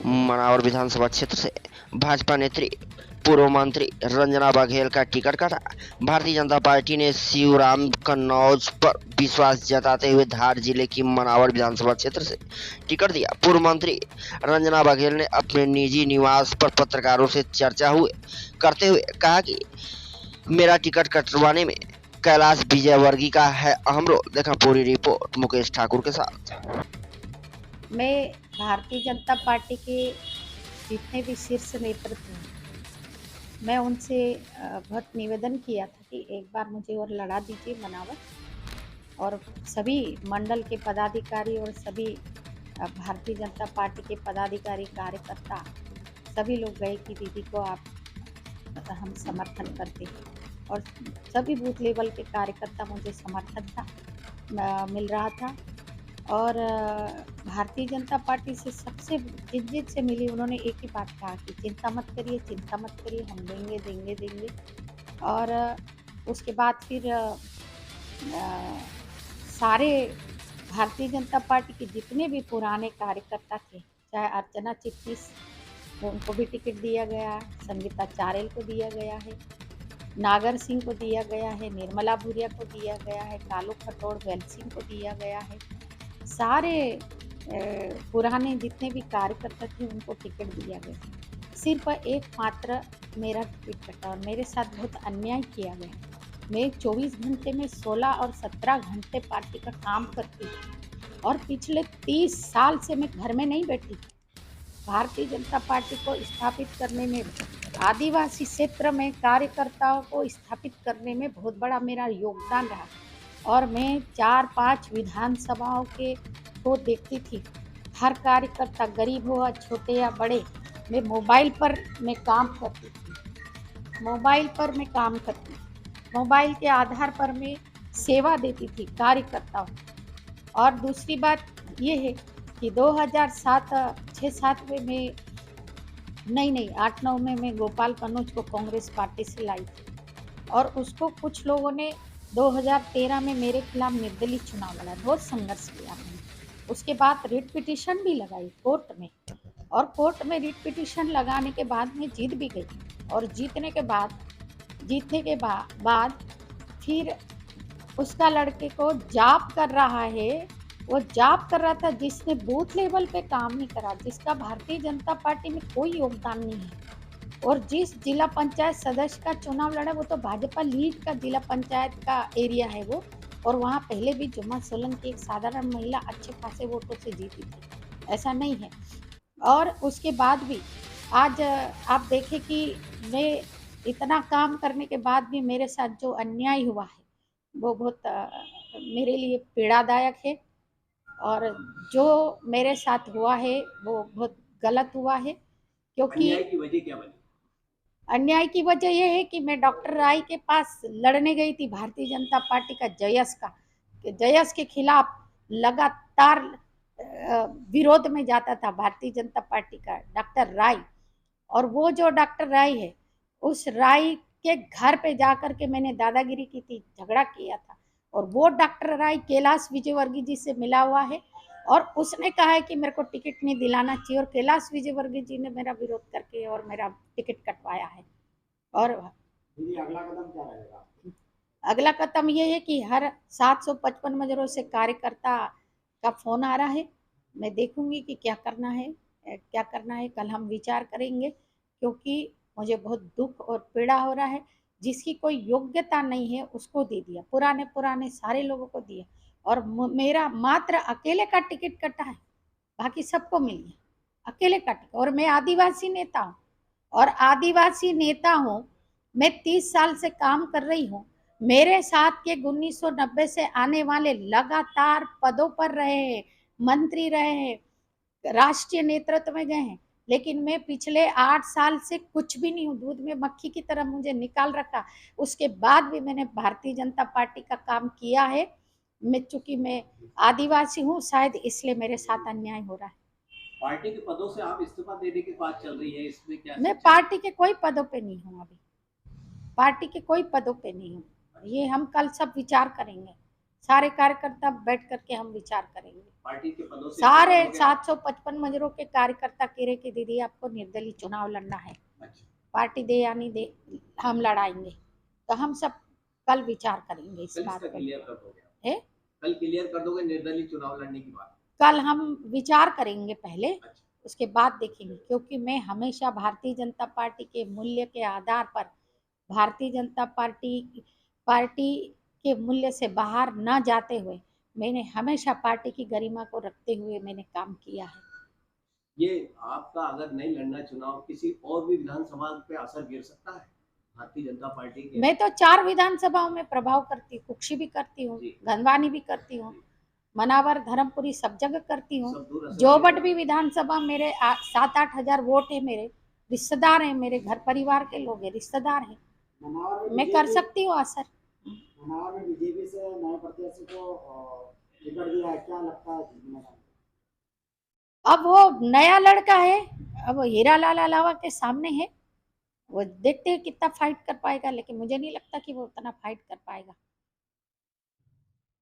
मनावर विधानसभा क्षेत्र से भाजपा नेत्री पूर्व मंत्री रंजना बघेल का टिकट कटा। भारतीय जनता पार्टी ने शिवराम कन्नौज पर विश्वास जताते हुए धार जिले की मनावर विधानसभा क्षेत्र से टिकट दिया। पूर्व मंत्री रंजना बघेल ने अपने निजी निवास पर पत्रकारों से चर्चा करते हुए कहा कि मेरा टिकट कटवाने में कैलाश विजयवर्गीय का है अहम रोल। देखा पूरी रिपोर्ट मुकेश ठाकुर के साथ। मैं भारतीय जनता पार्टी के जितने भी शीर्ष नेतृत्व हैं, मैं उनसे बहुत निवेदन किया था कि एक बार मुझे और लड़ा दीजिए मनावर, और सभी मंडल के पदाधिकारी और सभी भारतीय जनता पार्टी के पदाधिकारी कार्यकर्ता सभी लोग गए कि दीदी को आप हम समर्थन करते हैं, और सभी बूथ लेवल के कार्यकर्ता मुझे समर्थन मिल रहा था। और भारतीय जनता पार्टी से सबसे जिस से मिली उन्होंने एक ही बात कहा कि चिंता मत करिए, चिंता मत करिए, हम देंगे देंगे देंगे। और उसके बाद फिर सारे भारतीय जनता पार्टी के जितने भी पुराने कार्यकर्ता थे, चाहे अर्चना चिटनीस, उनको भी टिकट दिया गया, संगीता चारेल को दिया गया है, नागर सिंह को दिया गया है, निर्मला भूरिया को दिया गया है, कालू खटोड़ बैल सिंह को दिया गया है। सारे पुराने जितने भी कार्यकर्ता थे उनको टिकट दिया गया। सिर्फ एकमात्र मेरा टिकट कटा और मेरे साथ बहुत अन्याय किया गया। मैं 24 घंटे में 16 और 17 घंटे पार्टी का काम करती थी, और पिछले 30 साल से मैं घर में नहीं बैठी। भारतीय जनता पार्टी को स्थापित करने में, आदिवासी क्षेत्र में कार्यकर्ताओं को स्थापित करने में बहुत बड़ा मेरा योगदान रहा। और मैं 4-5 विधानसभाओं को देखती थी। हर कार्यकर्ता गरीब हो या छोटे या बड़े, मैं मोबाइल पर मैं काम करती थी। मोबाइल के आधार पर मैं सेवा देती थी कार्यकर्ताओं। और दूसरी बात ये है कि 2007 6-7 में मैं नहीं 8-9 में मैं गोपाल कन्नौज को कांग्रेस पार्टी से लाई थी, और उसको कुछ लोगों ने 2013 में मेरे खिलाफ निर्दलीय चुनाव लड़ा। बहुत संघर्ष किया मैंने। उसके बाद रिट पिटीशन भी लगाई कोर्ट में, और कोर्ट में रिट पिटीशन लगाने के बाद मैं जीत भी गई। और जीतने के बाद फिर उसका लड़के को जॉब कर रहा है, वो जॉब कर रहा था जिसने बूथ लेवल पे काम नहीं करा, जिसका भारतीय जनता पार्टी में कोई योगदान नहीं है। और जिस जिला पंचायत सदस्य का चुनाव लड़ा वो तो भाजपा लीड का जिला पंचायत का एरिया है वो, और वहाँ पहले भी जुम्मा सोलन की एक साधारण महिला अच्छे खासे वोटों से जीती थी, ऐसा नहीं है। और उसके बाद भी आज आप देखें कि मैं इतना काम करने के बाद भी मेरे साथ जो अन्याय हुआ है वो बहुत मेरे लिए पीड़ादायक है। और जो मेरे साथ हुआ है वो बहुत गलत हुआ है, क्योंकि अन्याय की वजह क्या बनी? अन्याय की वजह यह है कि मैं डॉक्टर राय के पास लड़ने गई थी भारतीय जनता पार्टी का जयस के खिलाफ लगातार विरोध में जाता था भारतीय जनता पार्टी का डॉक्टर राय। और वो जो डॉक्टर राय है, उस राय के घर पे जाकर के मैंने दादागिरी की थी, झगड़ा किया था। और वो डॉक्टर राय कैलाश विजयवर्गीय जी से मिला हुआ है, और उसने कहा है कि मेरे को टिकट नहीं दिलाना चाहिए, और कैलाश विजयवर्गीय जी ने मेरा विरोध करके और मेरा टिकट कटवाया है। और अगला कदम क्या रहेगा? अगला कदम ये है कि हर 755 मजरों से कार्यकर्ता का फोन आ रहा है। मैं देखूंगी कि क्या करना है। कल हम विचार करेंगे, क्योंकि मुझे बहुत दुख और पीड़ा हो रहा है। जिसकी कोई योग्यता नहीं है उसको दे दिया, पुराने सारे लोगों को दिया, और मेरा मात्र अकेले का टिकट कटा है, बाकी सबको मिल गया, अकेले का टिकट। और मैं आदिवासी नेता हूँ, मैं 30 साल से काम कर रही हूँ। मेरे साथ के 1990 से आने वाले लगातार पदों पर रहे हैं, मंत्री रहे हैं, राष्ट्रीय नेतृत्व में गए हैं, लेकिन मैं पिछले 8 साल से कुछ भी नहीं हूँ। दूध में मक्खी की तरह मुझे निकाल रखा। उसके बाद भी मैंने भारतीय जनता पार्टी का काम किया है। चूंकि मैं आदिवासी हूँ, शायद इसलिए मेरे साथ अन्याय हो रहा है। पार्टी के पदों से आप इस्तीफा देने की बात चल रही है, इसमें क्या मैं सच्चाई? पार्टी के कोई पदों पे नहीं हूँ अभी, पार्टी के कोई पदों पे नहीं हूँ। ये हम कल सब विचार करेंगे, सारे कार्यकर्ता बैठ करके हम विचार करेंगे। पार्टी के पदों से सारे इस्तीफा दोगे? 755 मजरों के कार्यकर्ता कह रहे कि दीदी आपको निर्दलीय चुनाव लड़ना है, अच्छा, पार्टी दे या नहीं दे हम लड़ाएंगे। तो हम सब कल विचार करेंगे इस कल बात इसका पर। क्लियर कर दोगे? है कल क्लियर कर दोगे निर्दलीय चुनाव लड़ने की बात? कल हम विचार करेंगे पहले, अच्छा, उसके बाद देखेंगे, क्योंकि मैं हमेशा भारतीय जनता पार्टी के मूल्य के आधार पर, भारतीय जनता पार्टी के मूल्य से बाहर ना जाते हुए मैंने हमेशा पार्टी की गरिमा को रखते हुए मैंने काम किया है। ये आपका अगर नहीं लड़ना चुनाव किसी और भी विधानसभा पे असर गिर सकता है भारतीय जनता पार्टी के? मैं तो 4 विधानसभाओं में प्रभाव करती हूँ, कुक्षी भी करती हूँ, जी। गंधवानी भी करती हूँ, मनावर, धर्मपुरी सब जगह करती हूँ। सब दूर असर जोबट नहीं भी विधानसभा मेरे 7-8 हजार वोट है, मेरे रिश्तेदार हैं, मेरे घर परिवार के लोग हैं, रिश्तेदार हैं, मैं कर सकती हूँ असर। मनावर में बीजेपी से नए प्रत्याशी को टिकट दिया है, क्या लगता है जीतने? अब वो नया लड़का है, अब वो हीरालाल अलावा के सामने है, वो देखते हैं कितना फाइट कर पाएगा, लेकिन मुझे नहीं लगता कि वो उतना फाइट कर पाएगा।